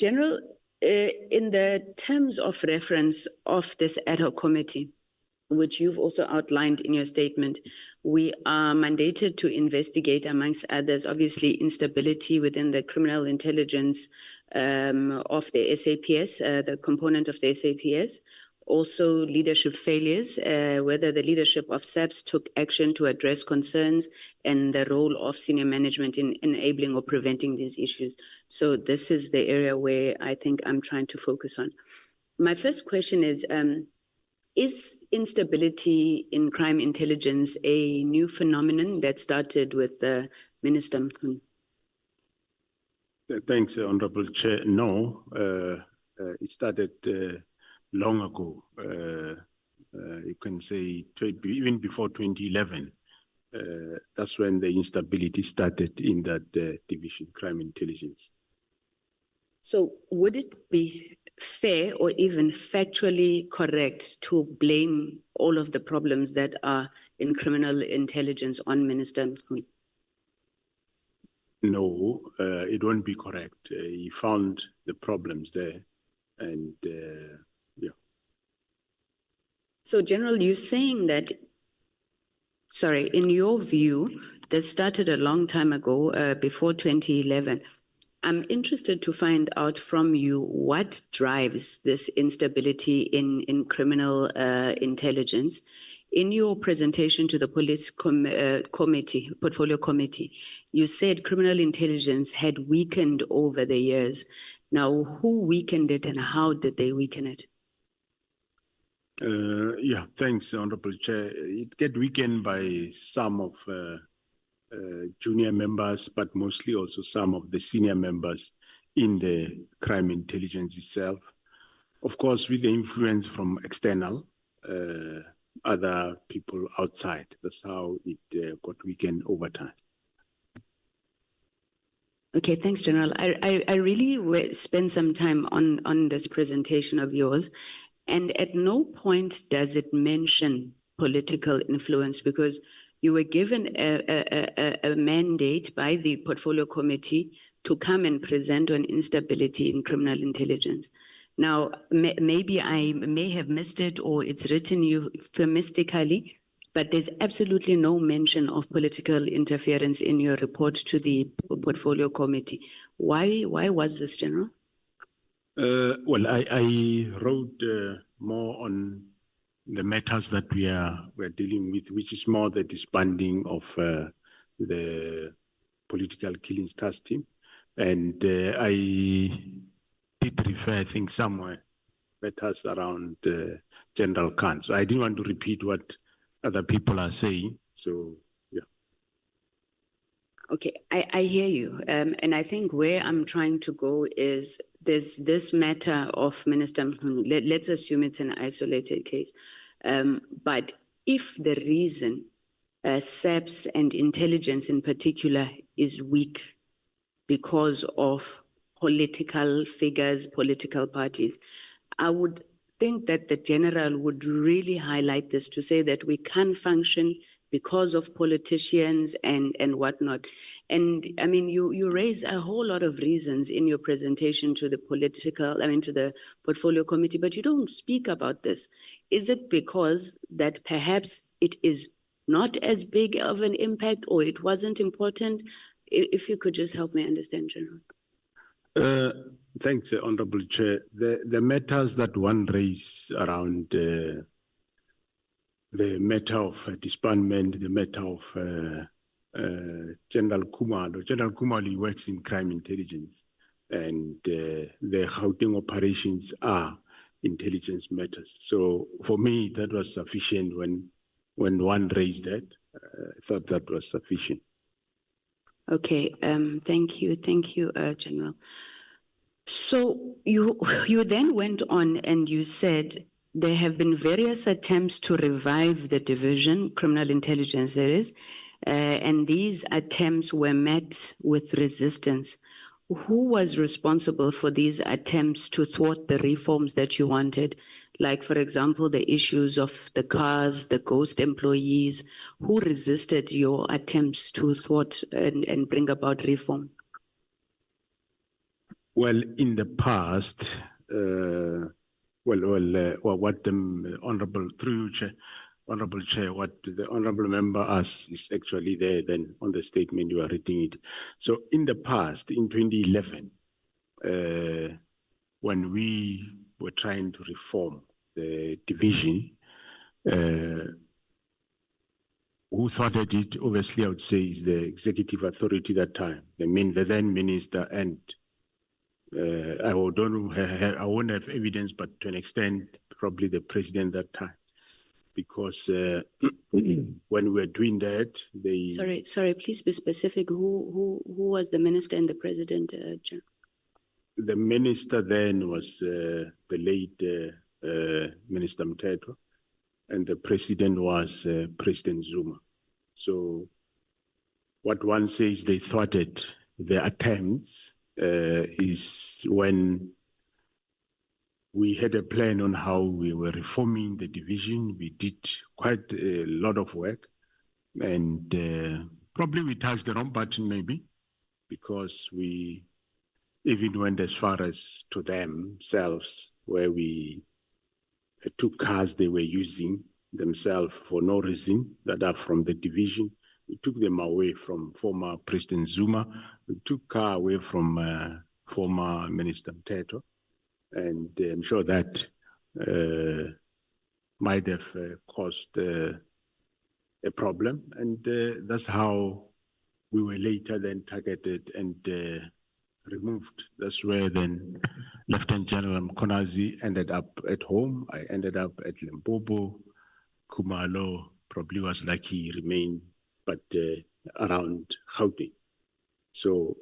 General, in the terms of reference of this ad hoc committee, which you've also outlined in your statement, we are mandated to investigate, amongst others, obviously instability within the criminal intelligence of the SAPS, the component of the SAPS, also leadership failures, whether the leadership of SAPS took action to address concerns, and the role of senior management in enabling or preventing these issues. So this is the area where I think I'm trying to focus on. My first question is instability in crime intelligence a new phenomenon that started with Minister Mchunu? Thanks, Honorable Chair. No, it started long ago. You can say even before 2011. That's when the instability started in that division, crime intelligence. So would it be fair or even factually correct to blame all of the problems that are in criminal intelligence on Minister Mchunu? No, it won't be correct. He found the problems there, and yeah. So, General, you're saying that, sorry, in your view, this started a long time ago, before 2011. I'm interested to find out from you what drives this instability in criminal intelligence. In your presentation to the police portfolio committee, you said criminal intelligence had weakened over the years. Now, who weakened it and how did they weaken it? Yeah, thanks, Honorable Chair. It get weakened by some of junior members, but mostly also some of the senior members in the crime intelligence itself. Of course, with the influence from external, other people outside. That's how it got weakened over time. Okay, thanks, General. I really spent some time on this presentation of yours, and at no point does it mention political influence, because you were given a mandate by the portfolio committee to come and present on instability in criminal intelligence. Now, maybe I may have missed it, or it's written euphemistically, but there's absolutely no mention of political interference in your report to the portfolio committee. Why was this, General? Well, I wrote more on the matters that we're dealing with, which is more the disbanding of the political killings task team. And I did refer, I think, somewhere matters around General Khan. So I didn't want to repeat what other people are saying. So, yeah. Okay, I hear you. And I think where I'm trying to go is there's this matter of Minister Mchunu. Let's assume it's an isolated case. But if the reason SAPS and intelligence in particular is weak because of political figures, political parties, I would think that the General would really highlight this to say that we can't function because of politicians and whatnot. And I mean, you raise a whole lot of reasons in your presentation to the to the portfolio committee, but you don't speak about this. Is it because that perhaps it is not as big of an impact, or it wasn't important? If you could just help me understand, General. Thanks, Honorable Chair. The matters that one raised around the matter of disbandment, the matter of General Khumalo. General Khumalo works in crime intelligence, and the Gauteng operations are intelligence matters. So for me, that was sufficient when one raised that. I thought that was sufficient. Okay, thank you, General. So you then went on and you said there have been various attempts to revive the division, criminal intelligence that is, and these attempts were met with resistance. Who was responsible for these attempts to thwart the reforms that you wanted? Like, for example, the issues of the cars, the ghost employees. Who resisted your attempts to thwart and bring about reform? Well, in the past, what the honorable through you, Chair, Honorable Chair, what the honorable member asked is actually there then on the statement you are reading it. So in the past, in 2011, when we were trying to reform the division, who started it, obviously, I would say, is the executive authority that time. I mean, the then minister, and I won't have evidence, but to an extent, probably the president that time. Because when we were doing that, they... Sorry, please be specific. Who was the minister and the president, General? The minister then was the late Minister Mchunu, and the president was President Zuma. So what one says they thwarted the attempts is when we had a plan on how we were reforming the division. We did quite a lot of work, and probably we touched the wrong button maybe, because we even went as far as to themselves, where we took cars they were using themselves for no reason that are from the division. We took them away from former President Zuma. We took car away from former Minister Mchunu. And I'm sure that might have caused a problem. And that's how we were later then targeted and removed. That's where then Lieutenant General Mkhwanazi ended up at home. I ended up at Limpopo. Khumalo probably was lucky he remained, but around Gauteng. So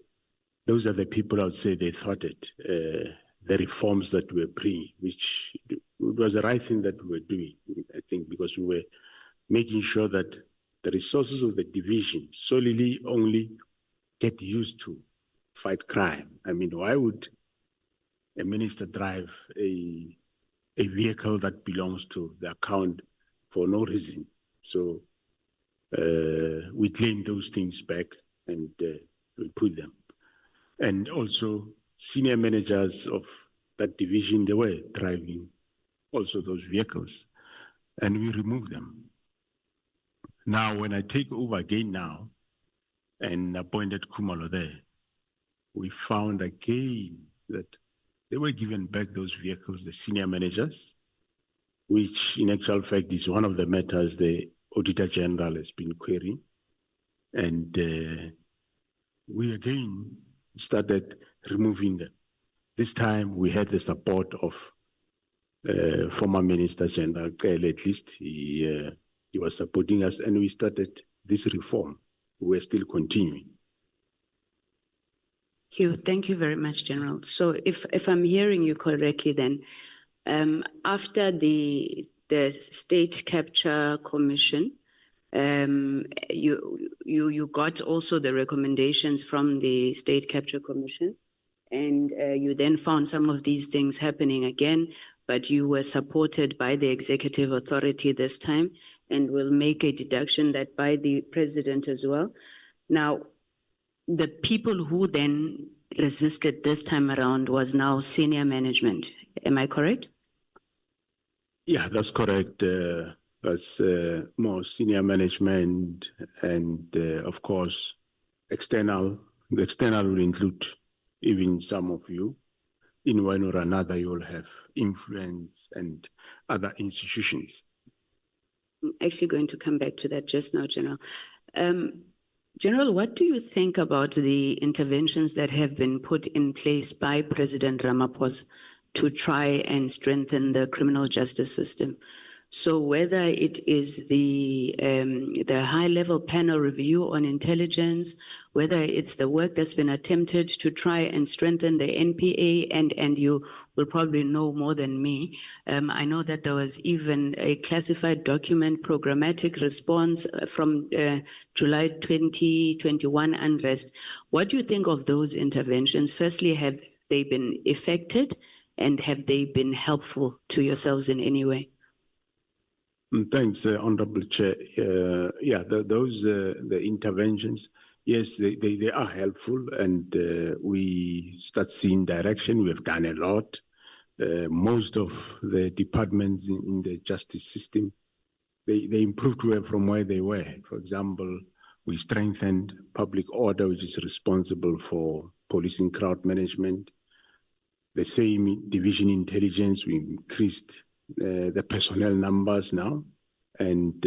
those are the people I would say they thwarted the reforms that we were which it was the right thing that we were doing, I think, because we were making sure that the resources of the division solely only get used to fight crime. I mean, why would a minister drive a vehicle that belongs to the account for no reason? So we claim those things back and we put them. And also senior managers of that division, they were driving also those vehicles, and we removed them. Now, when I take over again now and appointed Khumalo there, we found again that they were given back those vehicles, the senior managers, which in actual fact is one of the matters the Auditor General has been querying. And we again started removing them. This time we had the support of former Minister General Kele, at least he was supporting us, and we started this reform. We're still continuing. Thank you very much, General. So if I'm hearing you correctly, then after the State Capture Commission, you got also the recommendations from the State Capture Commission, and you then found some of these things happening again, but you were supported by the executive authority this time, and will make a deduction that by the president as well. Now, the people who then resisted this time around was now senior management. Am I correct? Yeah, that's correct. That's more senior management, and of course, external. The external will include even some of you. In one or another, you will have influence and other institutions. I'm actually going to come back to that just now, General. General, what do you think about the interventions that have been put in place by President Ramaphosa to try and strengthen the criminal justice system? So whether it is the high-level panel review on intelligence, whether it's the work that's been attempted to try and strengthen the NPA, and you will probably know more than me. I know that there was even a classified document, programmatic response from July 2021 unrest. What do you think of those interventions? Firstly, have they been effective, and have they been helpful to yourselves in any way? Thanks, Honorable Chair. Yeah, the interventions, Yes, they are helpful, and we start seeing direction. We have done a lot. Most of the departments in the justice system, they improved from where they were. For example, we strengthened public order, which is responsible for policing crowd management. The same division intelligence, we increased the personnel numbers now, and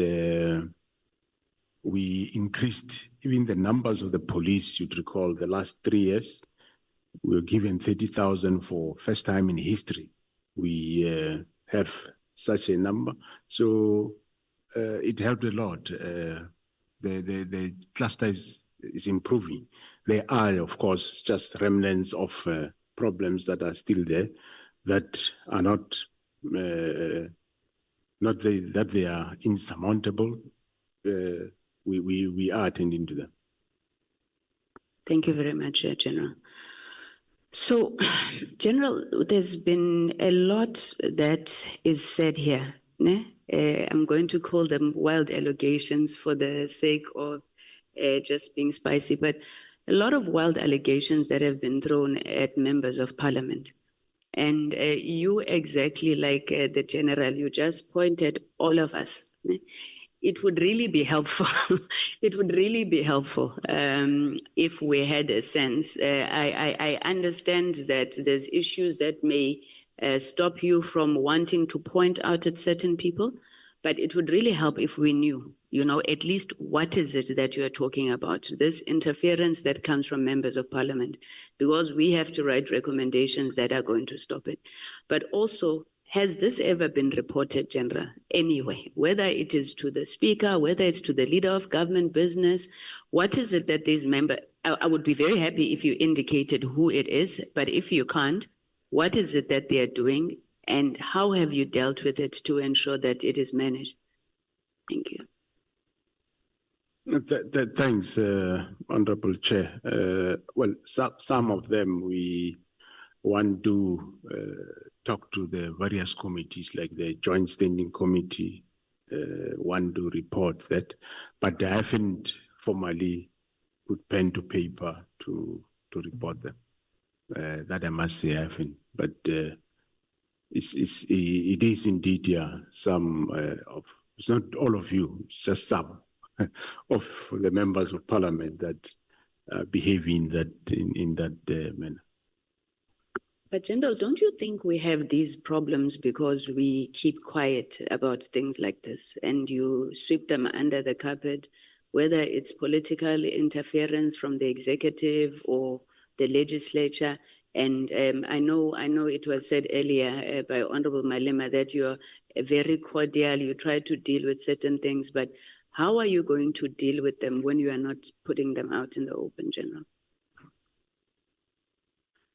we increased even the numbers of the police. You'd recall the last 3 years, we were given 30,000 for first time in history. We have such a number. So it helped a lot. The cluster is improving. There are, of course, just remnants of problems that are still there that are not that they are insurmountable. We are attending to them. Thank you very much, General. So, General, there's been a lot that is said here. I'm going to call them wild allegations for the sake of just being spicy, but a lot of wild allegations that have been thrown at members of parliament. And you, exactly like the General, you just pointed all of us. It would really be helpful. It would really be helpful if we had a sense. I understand that there's issues that may stop you from wanting to point out at certain people, but it would really help if we knew, at least what is it that you're talking about, this interference that comes from members of parliament, because we have to write recommendations that are going to stop it. But also, has this ever been reported, General, anyway, whether it is to the speaker, whether it's to the leader of government business? What is it that these members, I would be very happy if you indicated who it is, but if you can't, what is it that they're doing and how have you dealt with it to ensure that it is managed? Thank you. Thanks, Honorable Chair. Well, some of them we want to talk to the various committees, like the Joint Standing Committee, want to report that, but I haven't formally put pen to paper to report them. That I must say I haven't, but it is indeed, yeah, some of, it's not all of you, it's just some of the members of parliament that behave in that manner. But General, don't you think we have these problems because we keep quiet about things like this and you sweep them under the carpet, whether it's political interference from the executive or the legislature? And I know it was said earlier by Honorable Malema that you're very cordial, you try to deal with certain things, but how are you going to deal with them when you are not putting them out in the open, General?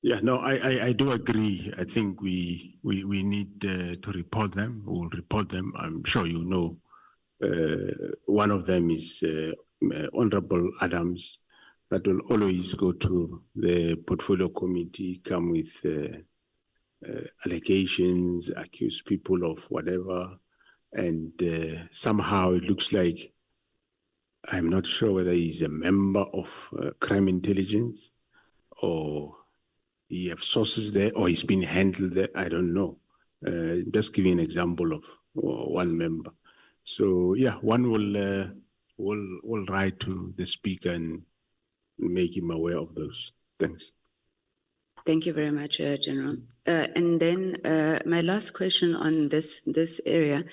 Yeah, no, I do agree. I think we need to report them. We'll report them. I'm sure you know. One of them is Honorable Adams, that will always go to the portfolio committee, come with allegations, accuse people of whatever, and somehow it looks like, I'm not sure whether he's a member of crime intelligence or he has sources there or he's been handled there. I don't know. Just giving an example of one member. So yeah, one will write to the speaker and make him aware of those. Thanks. Thank you very much, General. And then my last question on this area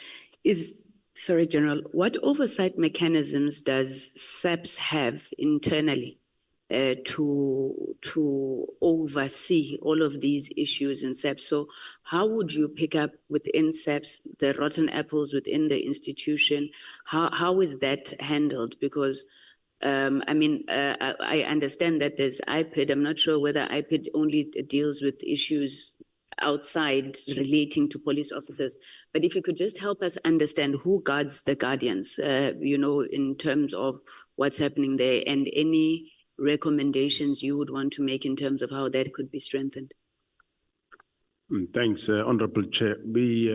is, sorry, General, what oversight mechanisms does SAPS have internally to oversee all of these issues in SAPS? So how would you pick up within SAPS the rotten apples within the institution? How is that handled? Because I understand that there's IPID. I'm not sure whether IPID only deals with issues outside relating to police officers. But if you could just help us understand who guards the guardians, in terms of what's happening there and any recommendations you would want to make in terms of how that could be strengthened. Thanks, Honorable Chair. We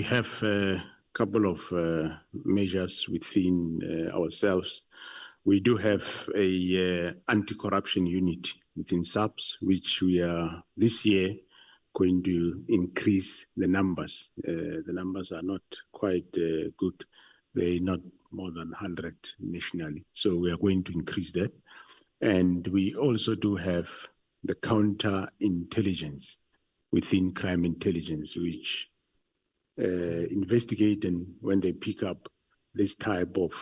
have a couple of measures within ourselves. We do have a anti-corruption unit within SAPS, which we are this year going to increase the numbers. The numbers are not quite good. They're not more than 100 nationally. So we are going to increase that. And we also do have the counter-intelligence within crime intelligence, which investigate, and when they pick up this type of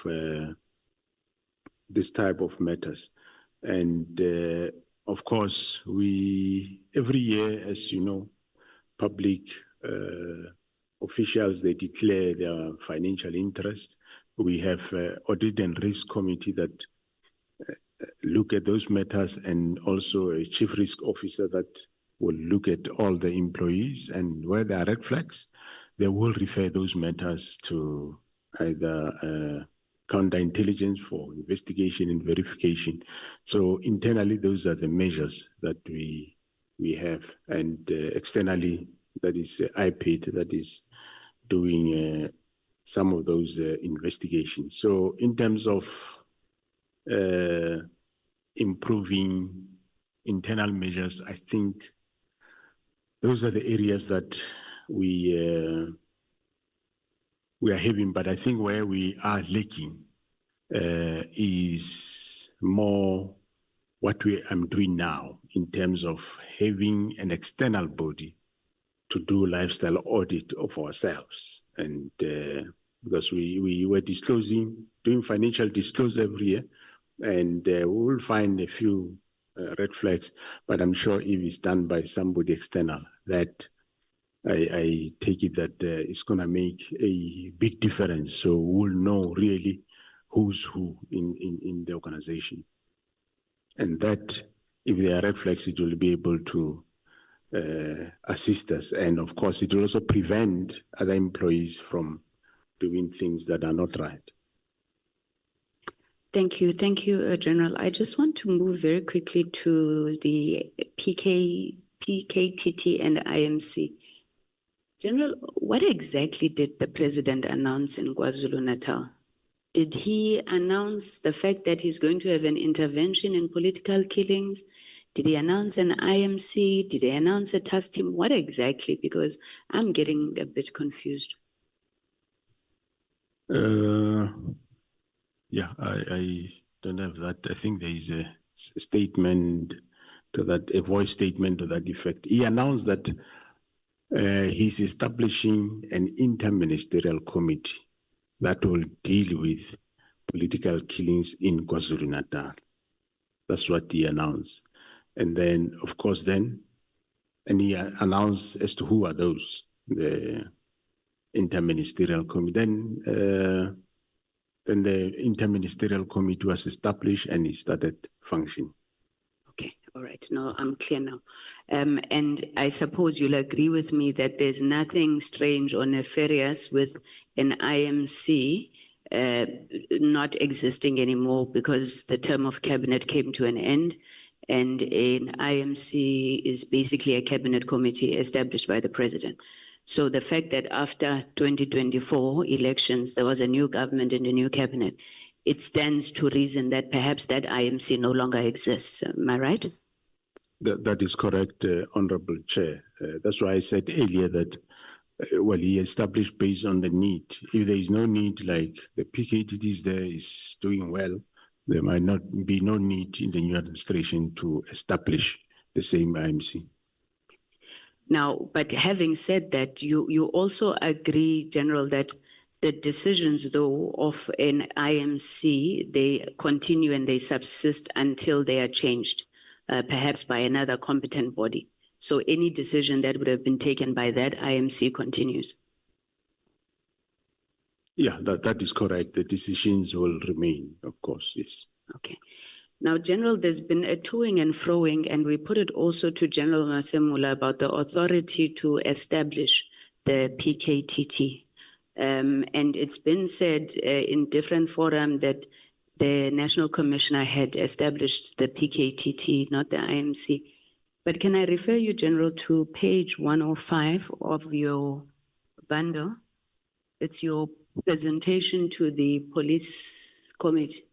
matters. And of course, we every year, as you know, public officials, they declare their financial interest. We have audit and risk committee that look at those matters, and also a chief risk officer that will look at all the employees, and where there are red flags, they will refer those matters to either counterintelligence for investigation and verification. So internally, those are the measures that we have, and externally, that is IPID that is doing some of those investigations. So in terms of improving internal measures, I think those are the areas that we are having, but I think where we are lacking is more what I'm doing now in terms of having an external body to do lifestyle audit of ourselves. And because we were doing financial disclosure every year, and we will find a few red flags, but I'm sure if it's done by somebody external, that I take it that it's going to make a big difference. So we'll know really who's who in the organization. And that, if there are red flags, it will be able to assist us. And of course, it will also prevent other employees from doing things that are not right. Thank you, General. I just want to move very quickly to the PKTT and IMC. General, what exactly did the president announce in KwaZulu-Natal? Did he announce the fact that he's going to have an intervention in political killings? Did he announce an IMC? Did he announce a task team? What exactly? Because I'm getting a bit confused. Yeah, I don't have that. I think there is a statement to that, a voice statement to that effect. He announced that he's establishing an interministerial committee that will deal with political killings in KwaZulu-Natal. That's what he announced. And then, of course, and he announced as to who are those, the interministerial committee. Then the interministerial committee was established and it started functioning. Okay, all right. No, I'm clear now. And I suppose you'll agree with me that there's nothing strange or nefarious with an IMC not existing anymore because the term of cabinet came to an end, and an IMC is basically a cabinet committee established by the president. So the fact that after 2024 elections, there was a new government and a new cabinet, it stands to reason that perhaps that IMC no longer exists. Am I right? That is correct, Honorable Chair. That's why I said earlier that, well, he established based on the need. If there is no need, like the PKTT is there, is doing well, there might not be no need in the new administration to establish the same IMC. Now, but having said that, you also agree, General, that the decisions, though, of an IMC, they continue and they subsist until they are changed, perhaps by another competent body. So any decision that would have been taken by that IMC continues. Yeah, that is correct. The decisions will remain, of course, yes. Okay. Now, General, there's been a toing and froing, and we put it also to General Masemola about the authority to establish the PKTT. And it's been said in different forums that the National Commissioner had established the PKTT, not the IMC. But can I refer you, General, to page 105 of your bundle? It's your presentation to the police committee.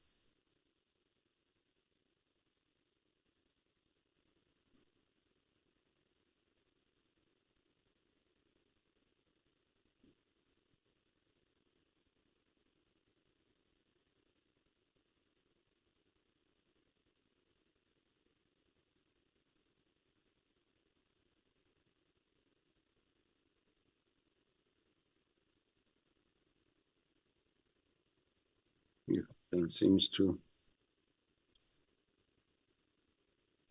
Yeah, it seems to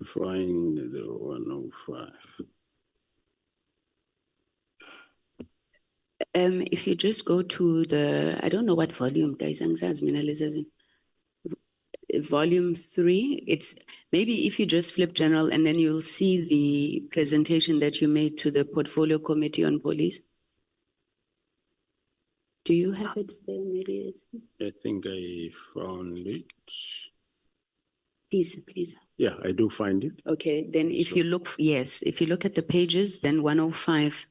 find the 105. If you just go to the, I don't know what volume, guys, volume 3, it's maybe if you just flip general and then you'll see the presentation that you made to the portfolio committee on police. Do you have it there? Maybe it's, I think I found it. please. Yeah, I do find it. Okay, then if you look, yes, if you look at the pages, then 105.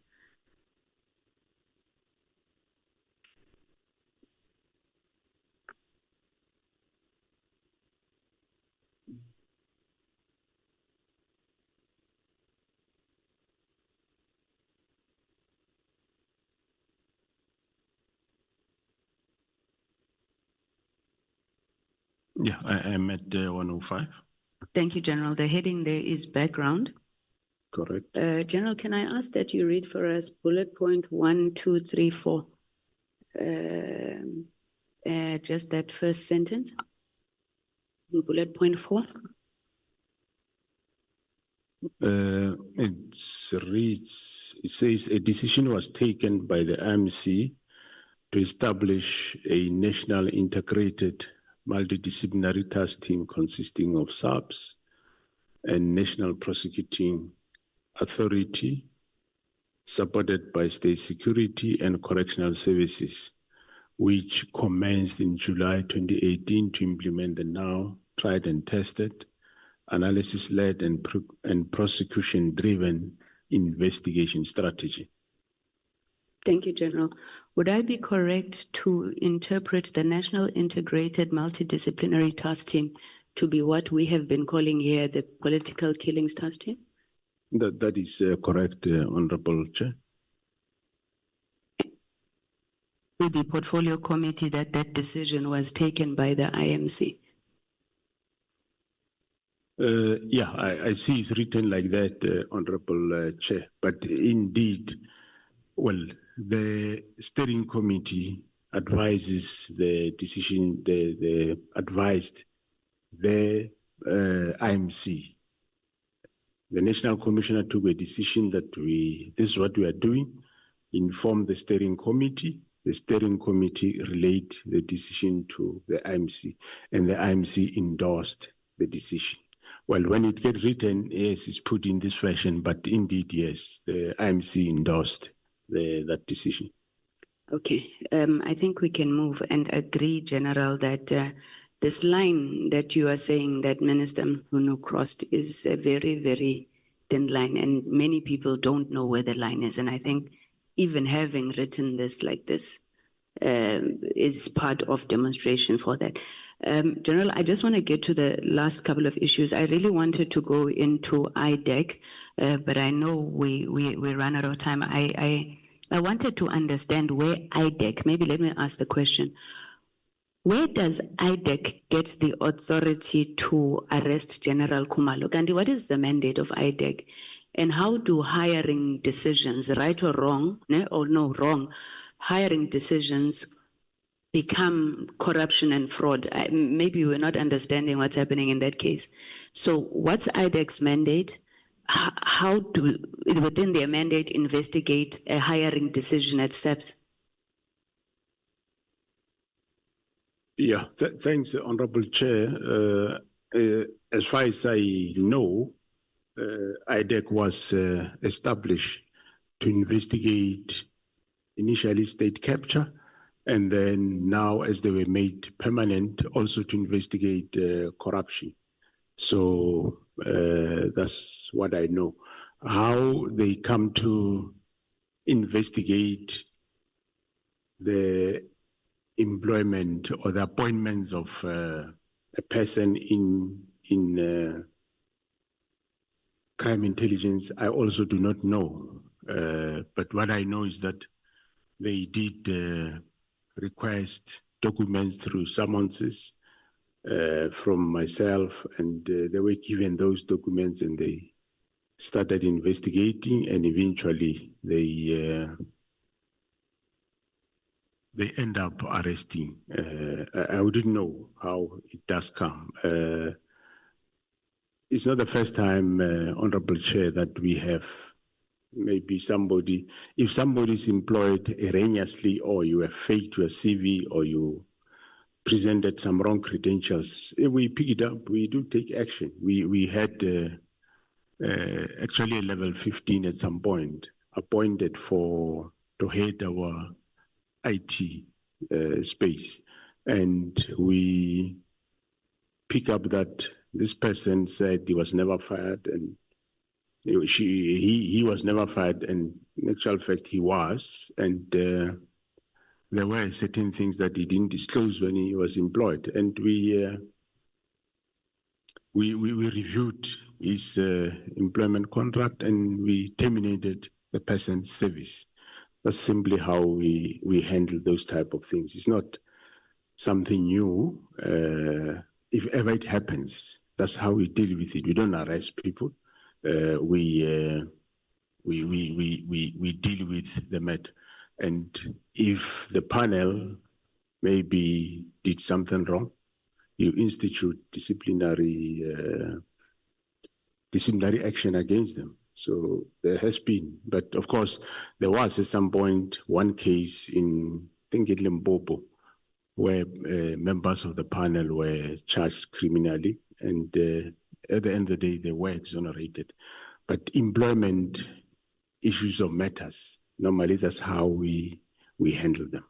Yeah, I am at 105. Thank you, General. The heading there is background. Correct. General, can I ask that you read for us bullet point 1, 2, 3, 4? Just that first sentence. Bullet point 4. It says a decision was taken by the IMC to establish a national integrated multidisciplinary task team consisting of SARPS and National Prosecuting Authority, supported by State Security and Correctional Services, which commenced in July 2018 to implement the now tried and tested analysis-led and prosecution-driven investigation strategy. Thank you, General. Would I be correct to interpret the National Integrated Multidisciplinary Task Team to be what we have been calling here the Political Killings Task Team? That is correct, Honorable Chair. With the portfolio committee that decision was taken by the IMC. Yeah, I see it's written like that, Honorable Chair, but indeed, well, the steering committee advises the decision, they advised the IMC. The National Commissioner took a decision that this is what we are doing, informed the steering committee. The steering committee relayed the decision to the IMC, and the IMC endorsed the decision. Well, when it gets written, yes, it's put in this fashion, but indeed, yes, the IMC endorsed that decision. Okay, I think we can move and agree, General, that this line that you are saying that Minister Mchunu crossed is a very, very thin line, and many people don't know where the line is. And I think even having written this like this is part of demonstration for that. General, I just want to get to the last couple of issues. I really wanted to go into IDEC, but I know we ran out of time. I wanted to understand where IDEC, maybe let me ask the question, where does IDEC get the authority to arrest General Khumalo? Gandhi, what is the mandate of IDEC? And how do hiring decisions, right or wrong, wrong, hiring decisions become corruption and fraud? Maybe we're not understanding what's happening in that case. So what's IDEC's mandate? How do, within their mandate, investigate a hiring decision at SAPS? Yeah, thanks, Honorable Chair. As far as I know, IDEC was established to investigate initially state capture, and then now as they were made permanent, also to investigate corruption. So that's what I know. How they come to investigate the employment or the appointments of a person in crime intelligence, I also do not know. But what I know is that they did request documents through summonses from myself, and they were given those documents, and they started investigating, and eventually they they end up arresting. I wouldn't know how it does come. It's not the first time, Honorable Chair, that we have maybe somebody, if somebody is employed erroneously, or you have faked your CV, or you presented some wrong credentials, we pick it up, we do take action. We had actually a level 15 at some point appointed to head our IT space, and we pick up that this person said he was never fired, and he was never fired, and in actual fact he was, and there were certain things that he didn't disclose when he was employed, and we reviewed his employment contract, and we terminated the person's service. That's simply how we handle those type of things. It's not something new. If ever it happens, that's how we deal with it. We don't arrest people. We deal with the matter. And if the panel maybe did something wrong, you institute disciplinary action against them. So there has been, but of course, there was at some point one case in, I think in Limpopo, where members of the panel were charged criminally, and at the end of the day, they were exonerated. But employment issues or matters, normally that's how we handle them.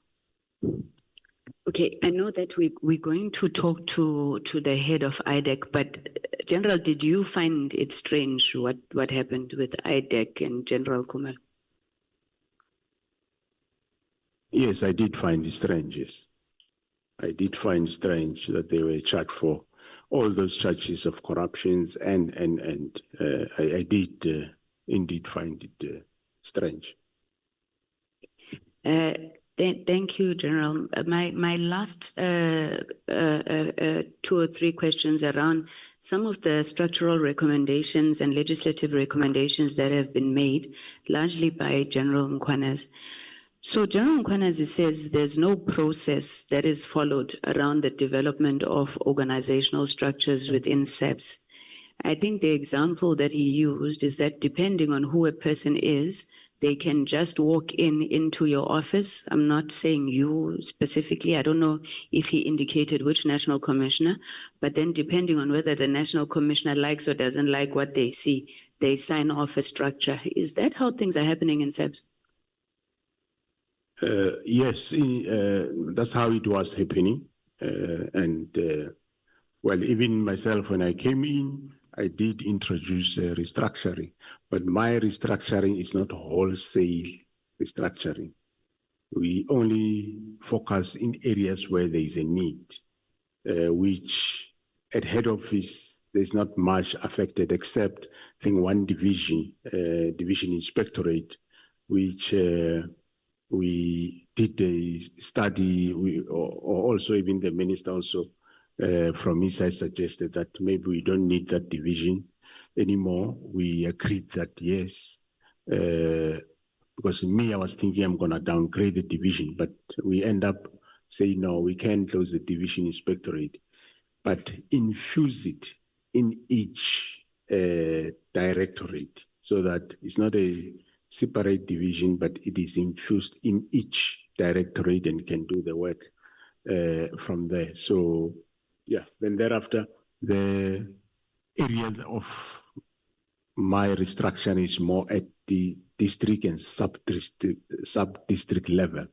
Okay, I know that we're going to talk to the head of IDEC, but General, did you find it strange what happened with IDEC and General Kumalo? Yes, I did find it strange, yes. I did find it strange that they were charged for all those charges of corruptions, and I did indeed find it strange. Thank you, General. My last 2 or 3 questions around some of the structural recommendations and legislative recommendations that have been made, largely by General Mkhwanazi. So General Mkhwanazi says there's no process that is followed around the development of organizational structures within SAPS. I think the example that he used is that depending on who a person is, they can just walk into your office. I'm not saying you specifically. I don't know if he indicated which national commissioner, but then depending on whether the national commissioner likes or doesn't like what they see, they sign off a structure. Is that how things are happening in SAPS? Yes, that's how it was happening. Well, even myself, when I came in, I did introduce restructuring, but my restructuring is not wholesale restructuring. We only focus in areas where there is a need, which at head office, there's not much affected except, I think, one division, division inspectorate, which we did a study, or also even the minister also from his side suggested that maybe we don't need that division anymore. We agreed that yes, because me, I was thinking I'm going to downgrade the division, but we end up saying, no, we can't close the division inspectorate, but infuse it in each directorate so that it's not a separate division, but it is infused in each directorate and can do the work from there. So yeah, then thereafter, the area of my restructuring is more at the district and sub-district level,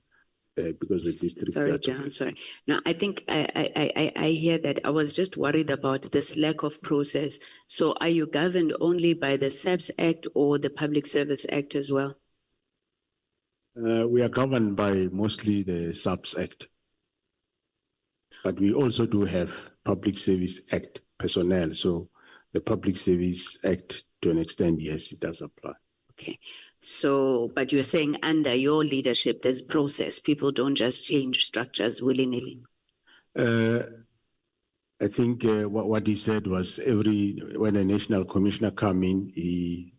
because the district... Sorry, John, sorry. Now, I think I hear that. I was just worried about this lack of process. So are you governed only by the SAPS Act or the Public Service Act as well? We are governed by mostly the SAPS Act. But we also do have Public Service Act personnel. So the Public Service Act, to an extent, yes, it does apply. Okay. So, but you're saying under your leadership, there's process. People don't just change structures willy-nilly. I think what he said was when a national commissioner comes in, he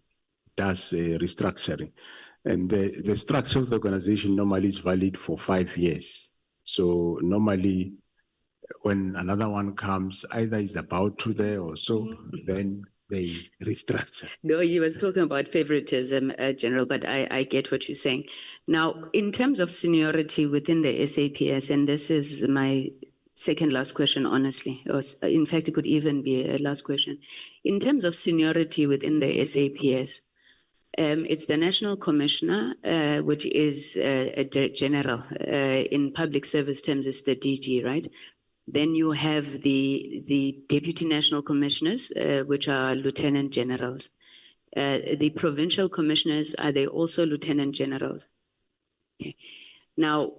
does a restructuring. And the structure of the organization normally is valid for 5 years. So normally when another one comes, either is about to there or so, then they restructure. No, he was talking about favoritism, General, but I get what you're saying. Now, in terms of seniority within the SAPS, and this is my second last question, honestly, or in fact, it could even be a last question. In terms of seniority within the SAPS, it's the National Commissioner, which is a general. In public service terms, it's the DG, right? Then you have the Deputy National Commissioners, which are Lieutenant Generals. The provincial commissioners, are they also Lieutenant Generals? Okay. Now,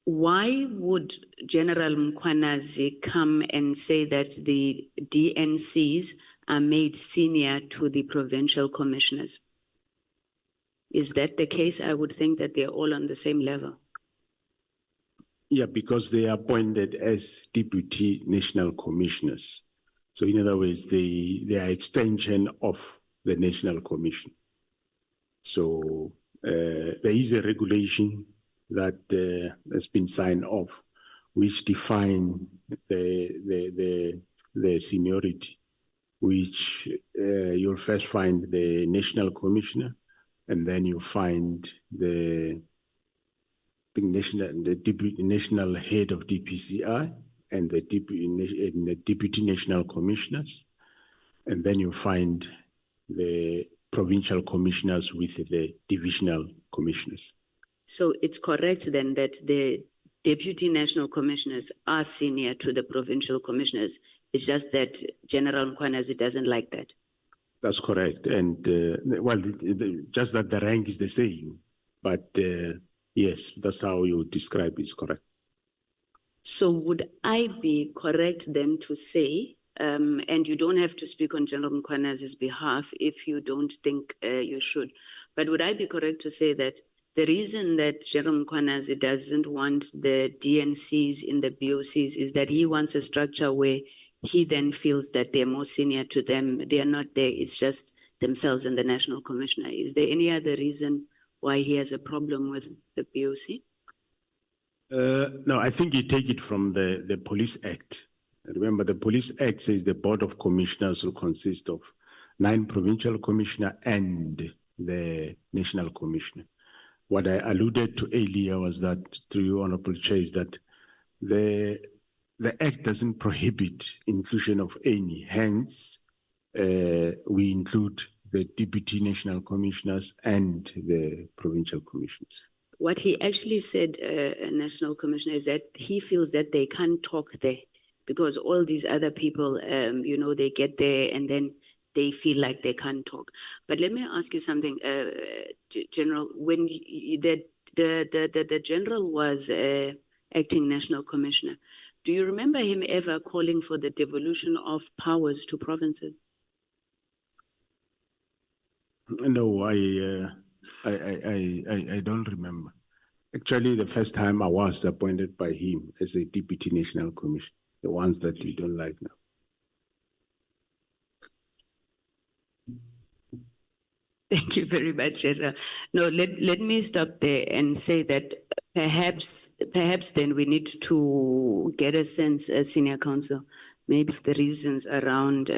why would General Mkhwanazi come and say that the DNCs are made senior to the provincial commissioners? Is that the case? I would think that they're all on the same level. Yeah, because they are appointed as deputy national commissioners. So in other words, they are extension of the National Commission. So there is a regulation that has been signed off, which define the seniority, which you'll first find the National Commissioner, and then you find the national head of DPCI and the deputy national commissioners, and then you find the provincial commissioners with the divisional commissioners. So it's correct then that the deputy national commissioners are senior to the provincial commissioners. It's just that General Mkhwanazi doesn't like that. That's correct. And well, just that the rank is the same, but yes, that's how you describe it, is correct. So would I be correct then to say, and you don't have to speak on General Mkhwanazi's behalf if you don't think you should, but would I be correct to say that the reason that General Mkhwanazi doesn't want the DNCs in the BOCs is that he wants a structure where he then feels that they're more senior to them, they are not there, it's just themselves and the National Commissioner. Is there any other reason why he has a problem with the BOC? No, I think you take it from the Police Act. Remember, the Police Act says the Board of Commissioners will consist of 9 provincial commissioners and the National Commissioner. What I alluded to earlier was that, to you, Honorable Chair, is that the Act doesn't prohibit inclusion of any. Hence, we include the Deputy National Commissioners and the Provincial Commissioners. What he actually said, National Commissioner, is that he feels that they can't talk there because all these other people, you know, they get there and then they feel like they can't talk. But let me ask you something, General. When the General was acting National Commissioner, do you remember him ever calling for the devolution of powers to provinces? No, I don't remember. Actually, the first time I was appointed by him as a Deputy National Commissioner, the ones that you don't like now. Thank you very much, General. No, let me stop there and say that perhaps then we need to get a sense, Senior Counsel, maybe of the reasons around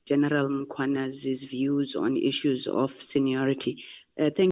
General Mkhwanazi's views on issues of seniority. Thank